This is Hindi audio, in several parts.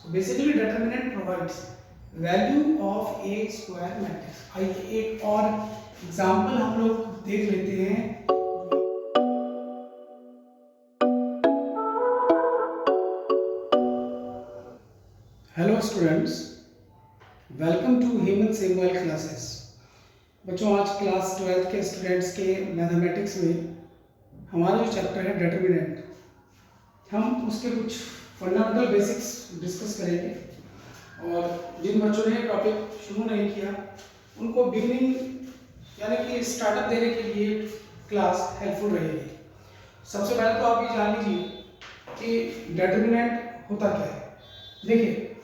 So basically determinant provides value of a square matrix. आइए एक और एग्जाम्पल हम लोग देख लेते हैं। Hello students, welcome to Hemant Semwal classes. बच्चों, आज क्लास 12th के स्टूडेंट्स के मैथमेटिक्स में हमारा जो चैप्टर है डेटर्मिनेंट, हम उसके कुछ फंडामेंटल बेसिक्स डिस्कस करेंगे। और जिन बच्चों ने टॉपिक शुरू नहीं किया उनको बिगिनिंग यानी कि स्टार्टअप देने के लिए क्लास हेल्पफुल रहेगी। सबसे पहले तो आप ये जान लीजिए कि डेटर्मिनेंट होता क्या है। देखिए,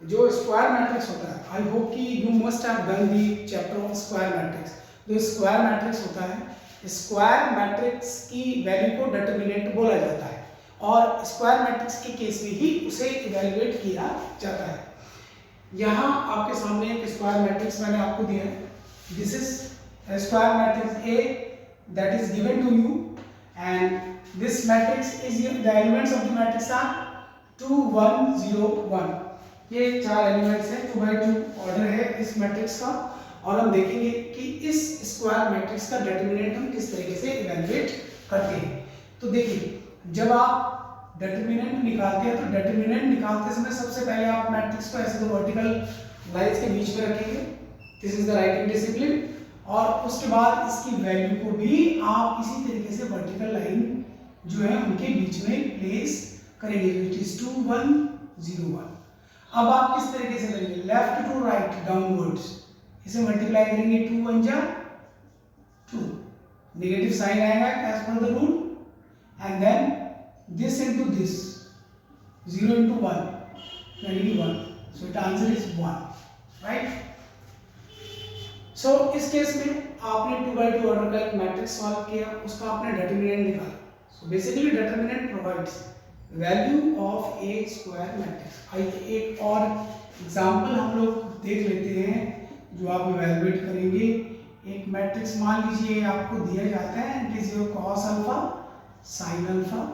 जो स्क्वायर मैट्रिक्स होता है, आई होप कि you must have done the chapter of square matrix. जो स्क्वायर मैट्रिक्स होता है, स्क्वायर मैट्रिक्स की वैल्यू को डेटर्मिनेंट बोला जाता है और स्क्वायर मैट्रिक्स के केस में ही उसे इवैल्यूएट किया जाता है। यहाँ आपके सामने एक स्क्वायर मैट्रिक्स मैंने आपको दिया है। This is square matrix A that is given to you and this matrix is the elements of the matrix are 2 1 0 1। ये चार एलिमेंट्स हैं, 2 by 2 ऑर्डर है इस मैट्रिक्स का। और हम देखेंगे कि इस स्क्वायर मैट्रिक्स का डेटर्मिनेंट हम किस तरीके से इवैल्यूएट करते हैं। तो देखिए, जब आप डेटर्मिनेंट निकालते हैं तो डेटर्मिनेंट निकालते समय सबसे पहले आप मैट्रिक्स को ऐसे दो वर्टिकल लाइंस के बीच में रखेंगे। This is the writing discipline. और उसके बाद इसकी वैल्यू को भी आप इसी तरीके से वर्टिकल लाइन जो है उनके बीच में प्लेस करेंगे। It is 2 1 0 1। अब आप किस तरीके से करेंगे? लेफ्ट टू राइट डाउनवर्ड्स इसे मल्टीप्लाई करेंगे। 2 1 जा 2, नेगेटिव साइन आएगा as per the rule, and then this into this, 0 into 1 negative 1, so the answer is 1, right? So इस केस में आपने 2 by 2 ऑर्डर का एक मैट्रिक्स सॉल्व किया, उसका आपने डेटर्मिनेंट निकाला। So basically determinant provides value of A square matrix. आइए एक और एग्जांपल हम लोग देख लेते हैं जो आप इवैल्यूएट करेंगे। एक मैट्रिक्स मान लीजिए आपको दिया जाता है, it is your cos alpha sine alpha,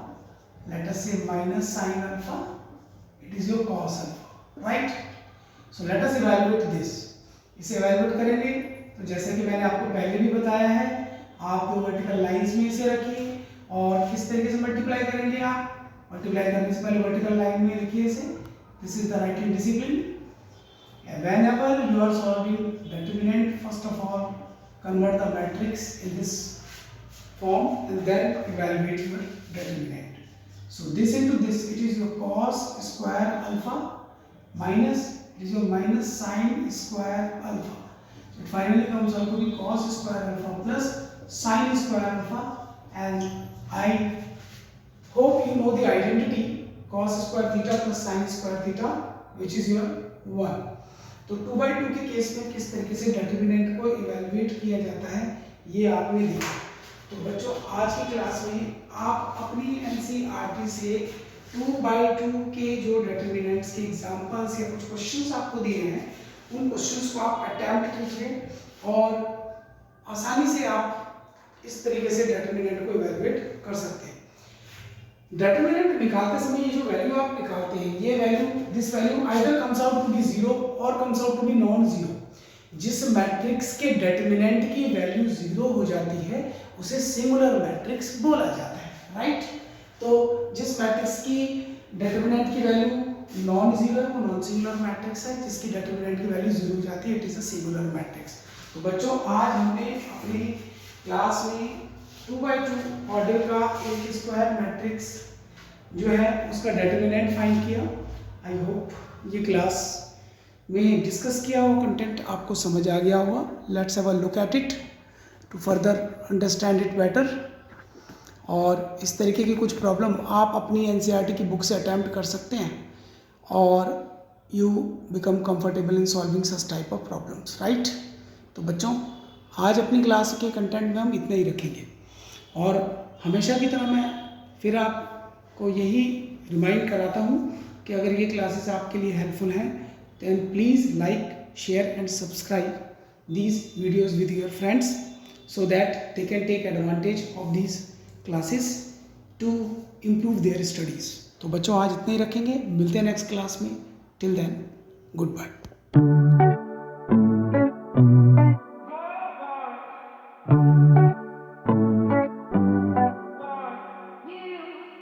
let us say minus sin alpha, it is your cos alpha, right? So let us evaluate this. इसे evaluate करेंगे तो जैसे कि मैंने आपको पहले भी बताया है, आप दो वर्टिकल लाइंस में इसे रखिए और किस तरीके से मल्टीप्लाई करेंगे। आप मल्टीप्लाई करने से पहले वर्टिकल लाइन में लिखिए इसे। This is the writing discipline. Whenever you are solving determinant, first of all convert the matrix in this form and then evaluate your determinant. So this into this, it is your cos square alpha minus, it is your minus sin square alpha. So it finally comes out to be cos square alpha plus sin square alpha, and I hope you know the identity cos square theta plus sin square theta, which is your 1. तो 2 by 2 के केस में किस तरीके से डेटर्मिनेंट को इवैल्यूएट किया जाता है ये आपने देखा। तो बच्चों, आज की क्लास में आप अपनी एनसीईआरटी से 2 by 2 के जो डेटर्मिनेंट्स के एग्जांपल्स या कुछ क्वेश्चंस आपको दिए हैं उन क्वेश्चंस को आप अटेम्प्ट कीजिए और आसानी से आप इस तरीके से डेटर्मिनेंट को इवैल्यूएट कर सकते हैं। डेटर्मिनेंट निकालते समय ये जो वैल्यू आप निकालते हैं, ये value, this value either comes out to be 0 और comes out to be non zero. जिस मैट्रिक्स के डेटर्मिनेंट की वैल्यू 0 हो जाती है उसे सिंगुलर मैट्रिक्स बोला जाता है, राइट? तो जिस मैट्रिक्स की डेटर्मिनेंट की वैल्यू नॉन जीरो वो नॉन सिंगुलर मैट्रिक्स है, जिसकी डेटर्मिनेंट की वैल्यू 0 हो जाती है it is a singular matrix. तो बच्चों, आज हमने अपनी क्लास में 2 by 2 ऑर्डर का एक स्क्वायर मैट्रिक्स जो है उसका डेटर्मिनेंट फाइंड किया। आई होप ये क्लास में डिस्कस किया हुआ कंटेंट आपको समझ आ गया होगा। Let's have a look at it to further understand it better. और इस तरीके की कुछ प्रॉब्लम आप अपनी एनसीईआरटी की बुक से अटैम्प्ट कर सकते हैं और you become comfortable in solving such type of problems, right? तो बच्चों, आज अपनी क्लास के कंटेंट में हम इतना ही रखेंगे और हमेशा की तरह मैं फिर आपको यही रिमाइंड कराता हूँ कि अगर ये क्लासेस आपके लिए हेल्पफुल हैं then please like, share and subscribe these videos with your friends so that they can take advantage of these classes to improve their studies. तो बच्चों, आज इतना ही रखेंगे, मिलते हैं नेक्स्ट क्लास में। Till then good bye.